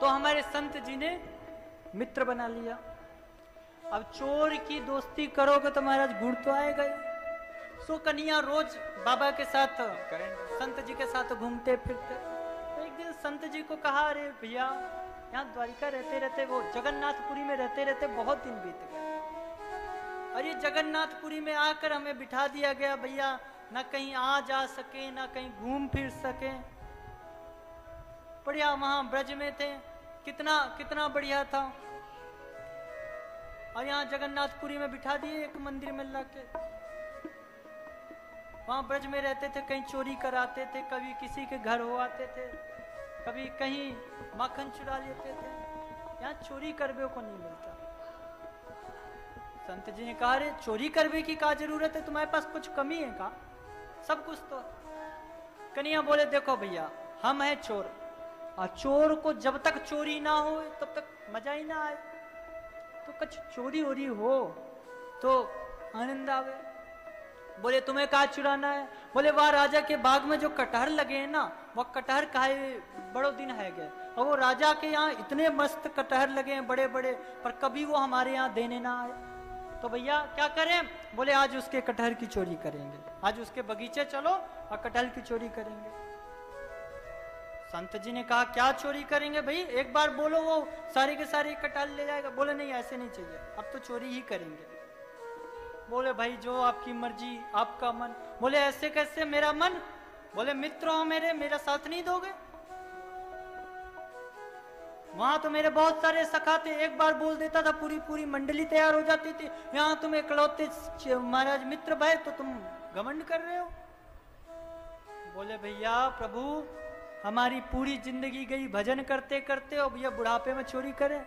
तो हमारे संत जी ने मित्र बना लिया। अब चोर की दोस्ती करोगे तो महाराज गुण तो आएगा ही। सो कन्हैया रोज बाबा के साथ संत जी के साथ घूमते फिरते। तो एक दिन संत जी को कहा, अरे भैया यहाँ द्वारिका रहते रहते, वो जगन्नाथपुरी में रहते रहते बहुत दिन बीत गए, और ये जगन्नाथपुरी में आकर हमें बिठा दिया गया भैया, ना कहीं आ जा सके ना कहीं घूम फिर सके। बढ़िया वहां ब्रज में थे, कितना कितना बढ़िया था, और यहाँ जगन्नाथपुरी में बिठा दिए एक मंदिर में ला के। वहां ब्रज में रहते थे, कहीं चोरी कराते थे, कभी किसी के घर हो आते थे, कभी कहीं माखन चुरा लेते थे। यहाँ चोरी करबे को नहीं मिलता। संत जी ने कहा, रे चोरी करबे की क्या जरूरत है, तुम्हारे पास कुछ कमी है का? सब कुछ तो। कन्हैया बोले, देखो भैया हम हैं चोर, और चोर को जब तक चोरी ना हो तब तक मजा ही ना आए, तो कुछ चोरी वोरी हो तो आनंद आवे। बोले तुम्हें कहा चुराना है? बोले वह राजा के बाग में जो कटहर लगे हैं ना, वह कटहर खाए बड़ो दिन है गए, और वो राजा के यहाँ इतने मस्त कटहर लगे हैं बड़े बड़े, पर कभी वो हमारे यहाँ देने ना आए, तो भैया क्या करें? बोले आज उसके कटहर की चोरी करेंगे, आज उसके बगीचे चलो और कटहल की चोरी करेंगे। संत जी ने कहा, क्या चोरी करेंगे भाई, एक बार बोलो, वो सारे के सारे कटहल ले जाएगा। बोले नहीं ऐसे नहीं चाहिए, अब तो चोरी ही करेंगे। बोले भाई जो आपकी मर्जी, आपका मन। बोले ऐसे कैसे मेरा मन? बोले मित्र हो मेरे, मेरा साथ नहीं दोगे? वहां तो मेरे बहुत सारे सखा थे, एक बार बोल देता था पूरी पूरी मंडली तैयार हो जाती थी। यहाँ तुम इकलौते महाराज मित्र भाई, तो तुम घमंड कर रहे हो। बोले भैया प्रभु हमारी पूरी जिंदगी गई भजन करते करते, और भैया बुढ़ापे में चोरी करें,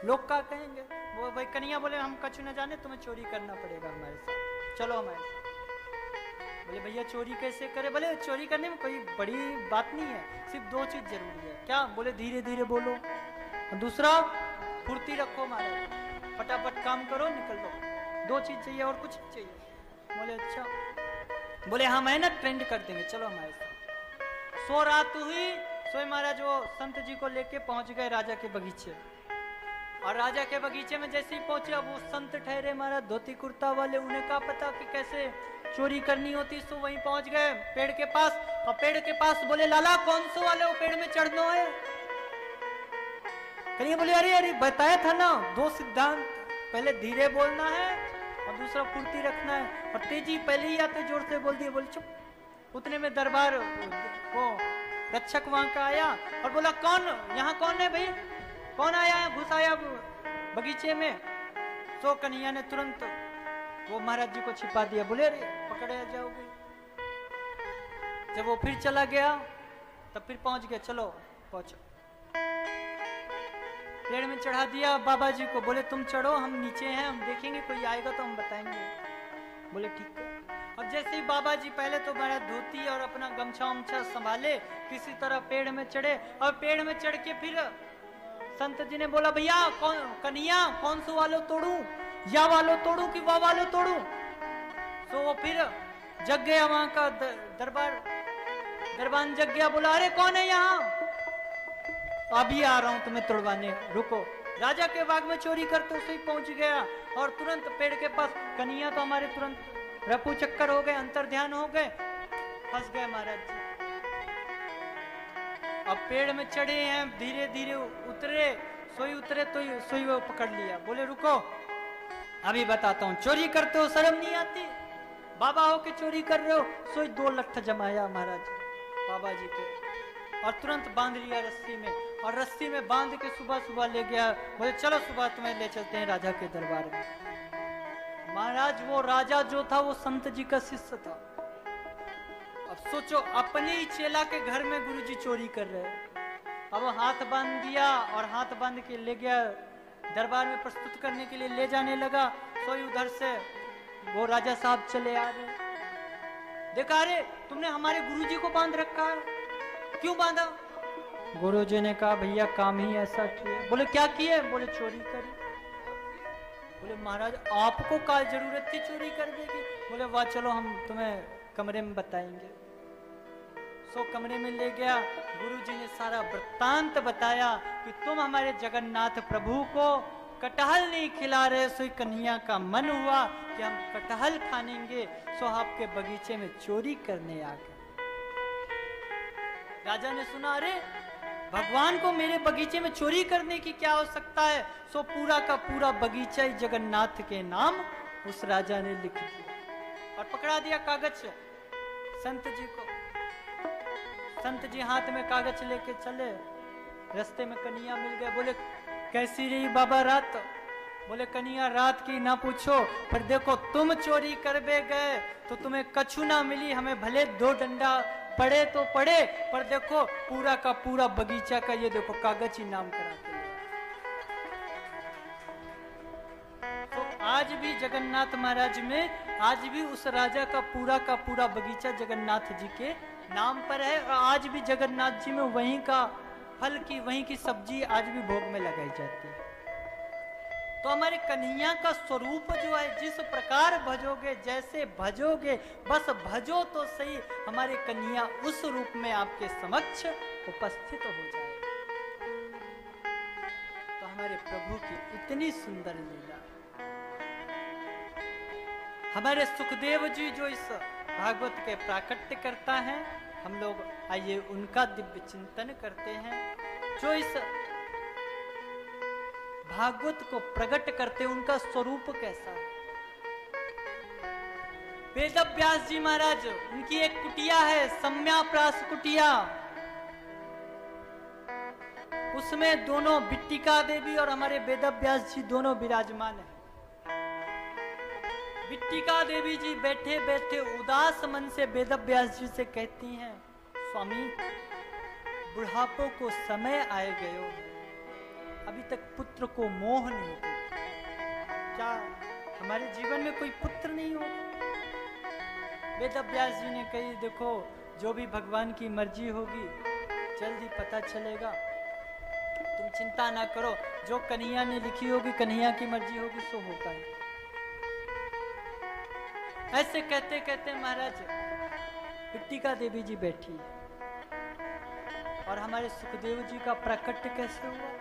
लोग क्या कहेंगे? वो भाई कन्हैया बोले हम कुछ न जाने, तुम्हें चोरी करना पड़ेगा हमारे साथ, चलो हमारे साथ। बोले भैया चोरी कैसे करे? बोले चोरी करने में कोई बड़ी बात नहीं है, सिर्फ दो चीज जरूरी है। क्या? बोले धीरे धीरे बोलो, दूसरा फुर्ती रखो महाराज, फटाफट काम करो निकल दो, दो चीज चाहिए और कुछ चाहिए। बोले अच्छा। बोले हम है ना ट्रेंड कर देंगे, चलो हमारे साथ। सो रात हुई, सोए महाराज वो संत जी को लेके पहुंच गए राजा के बगीचे, और राजा के बगीचे में जैसे ही पहुंचे, अब वो संत ठहरे महाराज धोती कुर्ता वाले, उन्हें क्या पता कि कैसे चोरी करनी होती। सो वहीं पहुंच गए पेड़ के पास, और पेड़ के पास बोले लाला कौन से वाले वो पेड़ में चढ़ना है? कन्हैया बोले अरे अरे बताया था ना, दो सिद्धांत, पहले धीरे बोलना है और दूसरा फुर्ती रखना है, और तेजी पहले ही आते जोर से बोल दिए। बोले चुप। उतने में दरबार वो रक्षक वहां का आया और बोला कौन यहाँ कौन है भाई, कौन आया है घुस आया बगीचे में? तो कन्हैया ने तुरंत वो महाराज जी को छिपा दिया। बोले अरे पकड़े जाओगे। जब वो फिर चला गया तब फिर पहुंच गया, चलो पहुंचो। पेड़ में चढ़ा दिया बाबा जी को। बोले तुम चढ़ो, हम नीचे हैं, हम देखेंगे कोई आएगा तो हम बताएंगे। बोले ठीक है। अब जैसे ही बाबा जी पहले तो मेरा धोती और अपना गमछा उमछा संभाले, किसी तरह पेड़ में चढ़े, और पेड़ में चढ़ के फिर संत जी ने बोला भैया कौन कन्हैया कौन सो वालो तोड़ू, या वालो तोड़ू कि वह वालो तोड़ू? तो वो फिर जग गया, वहां का दरबान जग गया। बोला अरे कौन है यहाँ? अभी आ रहा हूं तुम्हें तोड़वाने, रुको। राजा के बाग में चोरी करते उसे ही पहुंच गया, और तुरंत पेड़ के पास। कन्हैया तो हमारे तुरंत रफू चक्कर हो गए, अंतर ध्यान हो गए, फंस गए महाराज जी। अब पेड़ में चढ़े हैं, धीरे धीरे उतरे, सोई उतरे तो सोई वो पकड़ लिया। बोले रुको अभी बताता हूँ, चोरी करते हो शर्म नहीं आती? बाबा हो के चोरी कर रहे हो? सोई 2 लट्ठ जमाया महाराज बाबा जी के, और तुरंत बांध लिया रस्सी में, और रस्सी में बांध के सुबह सुबह ले गया। बोले चलो सुबह तुम्हें ले चलते हैं राजा के दरबार में। महाराज वो राजा जो था वो संत जी का शिष्य था। अब सोचो अपने ही चेला के घर में गुरुजी चोरी कर रहे हैं। अब हाथ बांध दिया, और हाथ बांध के ले गया दरबार में प्रस्तुत करने के लिए, ले जाने लगा। सोई उधर से वो राजा साहब चले आ रहे, देखा रे तुमने हमारे गुरुजी को बांध रखा है, क्यों बांधा? गुरुजी ने कहा भैया काम ही ऐसा किया। बोले क्या किए? बोले चोरी करी। बोले महाराज आपको क्या जरूरत थी चोरी करने की? बोले वाह चलो हम तुम्हें कमरे में बताएंगे। सो कमरे में ले गया, गुरुजी ने सारा वृत्तांत बताया कि तुम हमारे जगन्नाथ प्रभु को कटहल नहीं खिला रहे, सो कन्हैया का मन हुआ कि हम कटहल खानेंगे, सो आपके बगीचे में चोरी करने आ गए। राजा ने सुना, अरे भगवान को मेरे बगीचे में चोरी करने की क्या आवश्यकता है, सो पूरा का पूरा बगीचा ही जगन्नाथ के नाम उस राजा ने लिख दिया और पकड़ा दिया कागज संत जी को। संत जी हाथ में कागज लेके चले, रास्ते में कन्हैया मिल गए। बोले कैसी रही बाबा रात? बोले कन्हैया रात की ना पूछो, पर देखो तुम चोरी करबे गए तो तुम्हें कछु ना मिली, हमें भले 2 डंडा पड़े तो पड़े, पर देखो पूरा का पूरा बगीचा का ये देखो कागज ही नाम कराते हैं। तो आज भी जगन्नाथ महाराज में आज भी उस राजा का पूरा बगीचा जगन्नाथ जी के नाम पर है, और आज भी जगन्नाथ जी में वहीं का फल की वहीं की सब्जी आज भी भोग में लगाई जाती है। तो हमारे कन्हैया का स्वरूप जो है, जिस प्रकार भजोगे, जैसे भजोगे, बस भजो तो सही, हमारे कन्हैया उस रूप में आपके समक्ष उपस्थित हो जाए। तो हमारे प्रभु की इतनी सुंदर लीला। हमारे सुखदेव जी जो इस भागवत के प्राकट्य करता है, हम लोग आइए उनका दिव्य चिंतन करते हैं। जो इस भागवत को प्रकट करते, उनका स्वरूप कैसा है। वेदव्यास जी महाराज, उनकी एक कुटिया है, सम्याप्रास कुटिया। उसमें दोनों बिट्टिका देवी और हमारे वेदव्यास जी दोनों विराजमान है। बिट्टिका देवी जी बैठे बैठे उदास मन से वेदव्यास जी से कहती हैं, स्वामी बुढ़ापो को समय आए गयो, अभी तक पुत्र को मोह नहीं होती, क्या हमारे जीवन में कोई पुत्र नहीं हो? वेदव्यास जी ने कही, देखो जो भी भगवान की मर्जी होगी जल्दी पता चलेगा, तुम चिंता ना करो, जो कन्हैया ने लिखी होगी, कन्हैया की मर्जी होगी, सो होगा ही। ऐसे कहते कहते महाराज बिट्टिका देवी जी बैठी, और हमारे सुखदेव जी का प्रकट कैसे हुआ?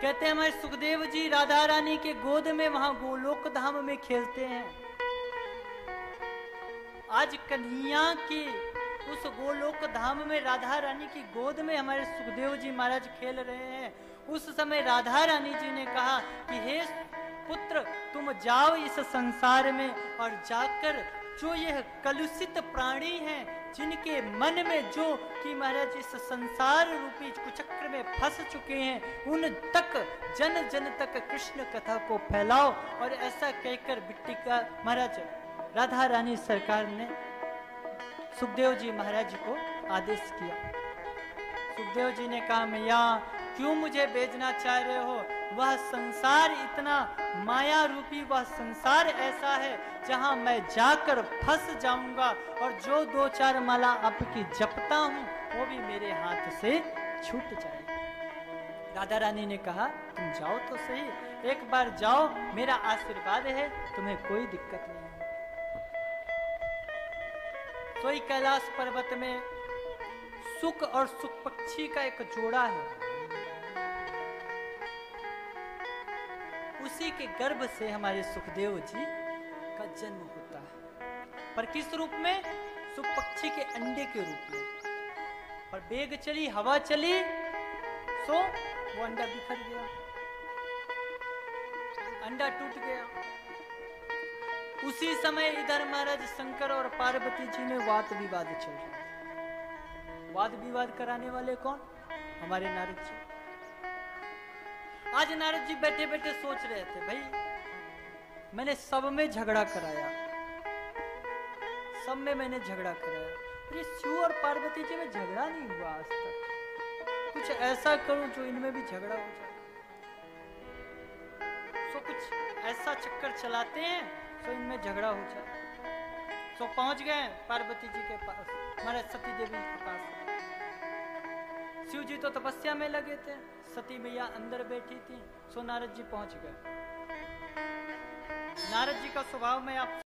कहते हैं हमारे सुखदेव जी राधा रानी के गोद में वहां गोलोक धाम में खेलते हैं। आज कन्हैया की उस गोलोक धाम में राधा रानी की गोद में हमारे सुखदेव जी महाराज खेल रहे हैं। उस समय राधा रानी जी ने कहा कि हे पुत्र, तुम जाओ इस संसार में और जाकर जो यह कलुषित प्राणी हैं, जिनके मन में जो कि महाराज इस संसार रूपी कुचक्र में फंस चुके हैं, उन तक जन जन तक कृष्ण कथा को फैलाओ। और ऐसा कहकर बिट्टिका महाराज राधा रानी सरकार ने सुखदेव जी महाराज को आदेश किया। सुखदेव जी ने कहा, मैया क्यों मुझे भेजना चाह रहे हो? वह संसार इतना माया रूपी, वह संसार ऐसा है जहां मैं जाकर फंस जाऊंगा, और जो 2-4 माला आपकी जपता हूं वो भी मेरे हाथ से छूट जाएगी। राधा रानी ने कहा, तुम जाओ तो सही, एक बार जाओ, मेरा आशीर्वाद है, तुम्हें कोई दिक्कत नहीं है। तो ही कैलाश पर्वत में सुक और सुक पक्षी का एक जोड़ा है, उसी के गर्भ से हमारे सुखदेव जी का जन्म होता है। पर किस रूप में? सुक पक्षी के अंडे के रूप में। और बेग चली, हवा चली, सो वो अंडा बिखर गया, अंडा टूट गया। उसी समय इधर महाराज शंकर और पार्वती जी में वाद विवाद चल रहा। वाद विवाद कराने वाले कौन? हमारे नारद जी। आज नारद जी बैठे बैठे सोच रहे थे, भाई मैंने सब में झगड़ा कराया, सब में मैंने झगड़ा कराया, ये शिव और पार्वती जी में झगड़ा नहीं हुआ आज तक। कुछ ऐसा करूं जो इनमें भी झगड़ा हो जाए। सो कुछ ऐसा चक्कर चलाते हैं तो इनमें झगड़ा हो जाए। तो पहुंच गए पार्वती जी के पास, हमारे सती देवी के पास। शिव जी तो तपस्या में लगे थे, सती मैया अंदर बैठी थी। सो नारद जी पहुंच गए। नारद जी का स्वभाव में आप